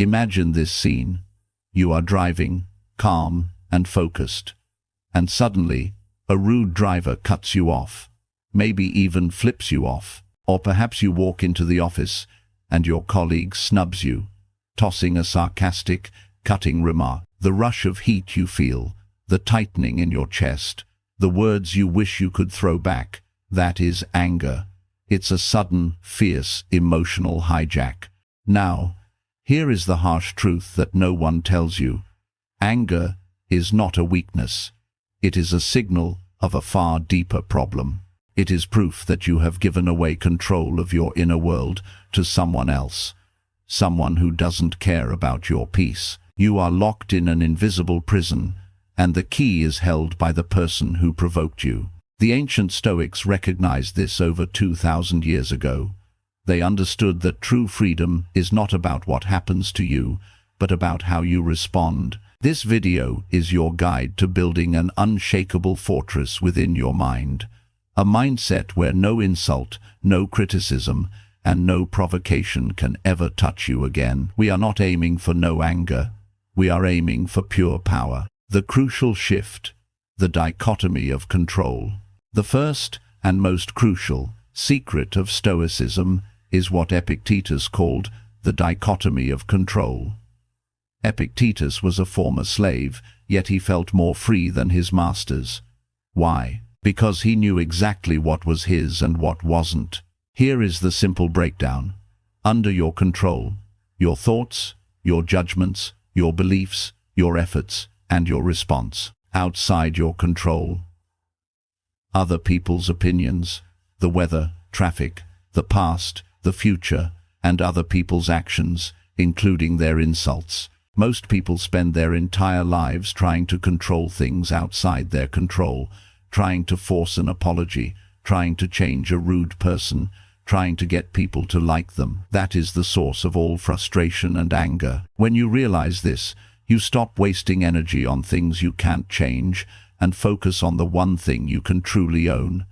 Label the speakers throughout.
Speaker 1: Imagine this scene. You are driving, calm and focused, and suddenly a rude driver cuts you off, maybe even flips you off. Or perhaps you walk into the office and your colleague snubs you, tossing a sarcastic, cutting remark. The rush of heat you feel, the tightening in your chest, the words you wish you could throw back, that is anger. It's a sudden, fierce, emotional hijack. Now, here is the harsh truth that no one tells you. Anger is not a weakness. It is a signal of a far deeper problem. It is proof that you have given away control of your inner world to someone else, someone who doesn't care about your peace. You are locked in an invisible prison, and the key is held by the person who provoked you. The ancient Stoics recognized this over 2,000 years ago. They understood that true freedom is not about what happens to you, but about how you respond. This video is your guide to building an unshakable fortress within your mind. A mindset where no insult, no criticism, and no provocation can ever touch you again. We are not aiming for no anger. We are aiming for pure power. The crucial shift, the dichotomy of control. The first and most crucial secret of Stoicism is what Epictetus called the dichotomy of control. Epictetus was a former slave, yet he felt more free than his masters. Why? Because he knew exactly what was his and what wasn't. Here is the simple breakdown. Under your control, your thoughts, your judgments, your beliefs, your efforts, and your response. Outside your control, other people's opinions, the weather, traffic, the past, the future, and other people's actions, including their insults. Most people spend their entire lives trying to control things outside their control, trying to force an apology, trying to change a rude person, trying to get people to like them. That is the source of all frustration and anger. When you realize this, you stop wasting energy on things you can't change and focus on the one thing you can truly own,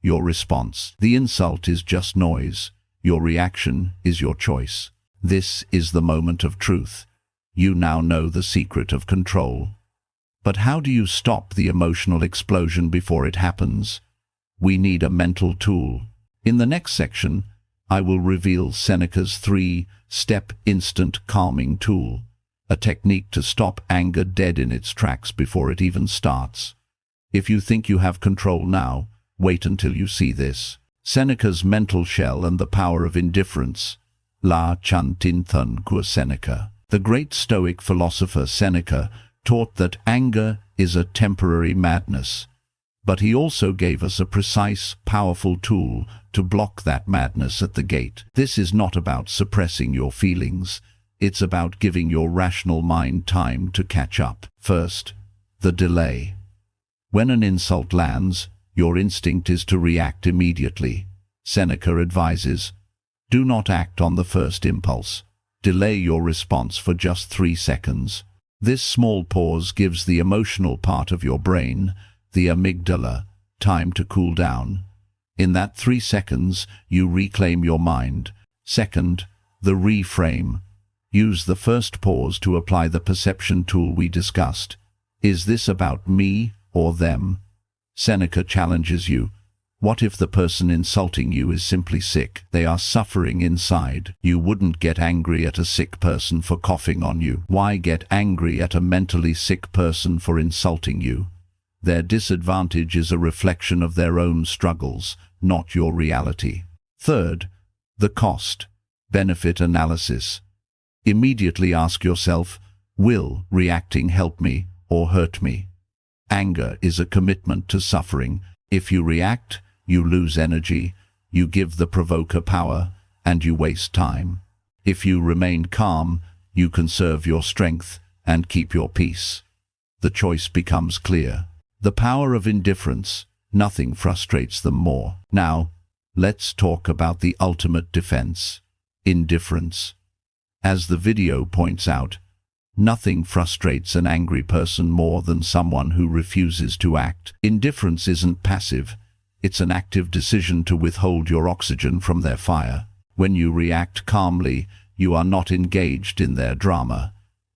Speaker 1: your response. The insult is just noise. Your reaction is your choice. This is the moment of truth. You now know the secret of control. But how do you stop the emotional explosion before it happens? We need a mental tool. In the next section, I will reveal Seneca's 3-step instant calming tool, a technique to stop anger dead in its tracks before it even starts. If you think you have control now, wait until you see this. Seneca's mental shell and the power of indifference. La Chantinthun Cur Seneca. The great Stoic philosopher Seneca taught that anger is a temporary madness, but he also gave us a precise, powerful tool to block that madness at the gate. This is not about suppressing your feelings. It's about giving your rational mind time to catch up. First, the delay. When an insult lands, your instinct is to react immediately. Seneca advises, do not act on the first impulse. Delay your response for just 3 seconds. This small pause gives the emotional part of your brain, the amygdala, time to cool down. In that 3 seconds, you reclaim your mind. Second, the reframe. Use the first pause to apply the perception tool we discussed. Is this about me or them? Seneca challenges you. What if the person insulting you is simply sick? They are suffering inside. You wouldn't get angry at a sick person for coughing on you. Why get angry at a mentally sick person for insulting you? Their disadvantage is a reflection of their own struggles, not your reality. Third, the cost-benefit analysis. Immediately ask yourself, will reacting help me or hurt me? Anger is a commitment to suffering. If you react, you lose energy, you give the provoker power, and you waste time. If you remain calm, you conserve your strength and keep your peace. The choice becomes clear. The power of indifference. Nothing frustrates them more. Now, let's talk about the ultimate defense: indifference. As the video points out, nothing frustrates an angry person more than someone who refuses to act. Indifference isn't passive. It's an active decision to withhold your oxygen from their fire. When you react calmly, you are not engaged in their drama.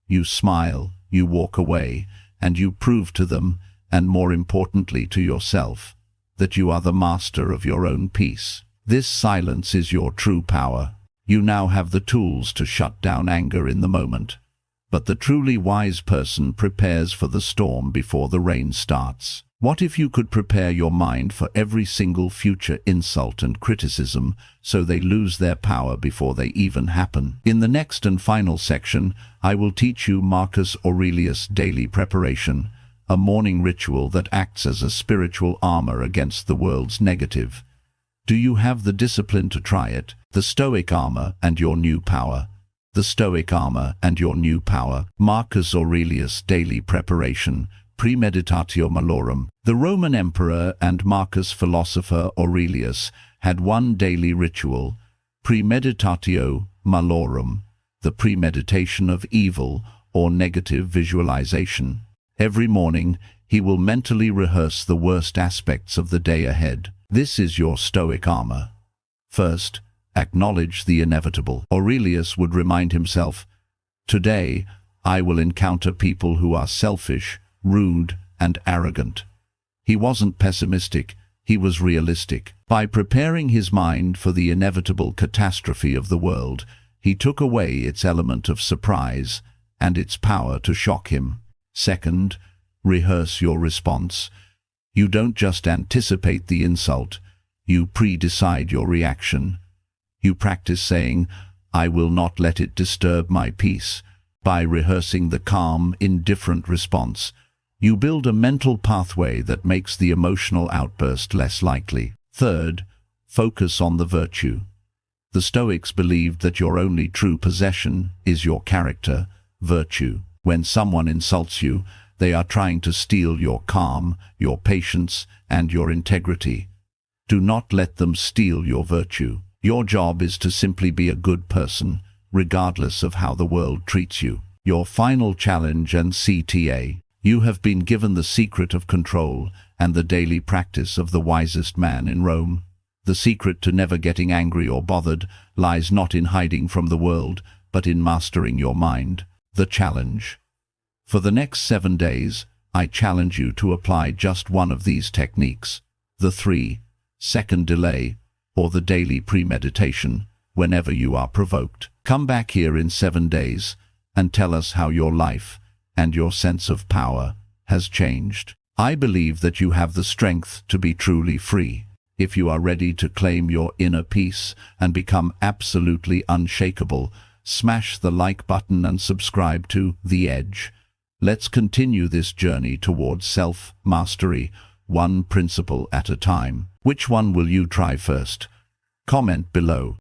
Speaker 1: You smile, you walk away, and you prove to them, and more importantly to yourself, that you are the master of your own peace. This silence is your true power. You now have the tools to shut down anger in the moment. But the truly wise person prepares for the storm before the rain starts. What if you could prepare your mind for every single future insult and criticism so they lose their power before they even happen? In the next and final section, I will teach you Marcus Aurelius' daily preparation, a morning ritual that acts as a spiritual armor against the world's negative. Do you have the discipline to try it? The Stoic armor and your new power. The Stoic armor and your new power. Marcus Aurelius' daily preparation. Premeditatio malorum. The Roman emperor and Marcus philosopher Aurelius had one daily ritual, premeditatio malorum, the premeditation of evil or negative visualization. Every morning, he will mentally rehearse the worst aspects of the day ahead. This is your Stoic armor. First, acknowledge the inevitable. Aurelius would remind himself, "Today, I will encounter people who are selfish, rude, and arrogant." He wasn't pessimistic, he was realistic. By preparing his mind for the inevitable catastrophe of the world, he took away its element of surprise and its power to shock him. Second, rehearse your response. You don't just anticipate the insult, you pre-decide your reaction. You practice saying, "I will not let it disturb my peace." By rehearsing the calm, indifferent response, you build a mental pathway that makes the emotional outburst less likely. Third, focus on the virtue. The Stoics believed that your only true possession is your character, virtue. When someone insults you, they are trying to steal your calm, your patience, and your integrity. Do not let them steal your virtue. Your job is to simply be a good person, regardless of how the world treats you. Your final challenge and CTA. You have been given the secret of control and the daily practice of the wisest man in Rome. The secret to never getting angry or bothered lies not in hiding from the world, but in mastering your mind. The challenge. For the next 7 days, I challenge you to apply just one of these techniques. The 3-second delay, or the daily premeditation, whenever you are provoked. Come back here in 7 days and tell us how your life and your sense of power has changed. I believe that you have the strength to be truly free. If you are ready to claim your inner peace and become absolutely unshakable, smash the like button and subscribe to The Edge. Let's continue this journey towards self-mastery, one principle at a time. Which one will you try first? Comment below.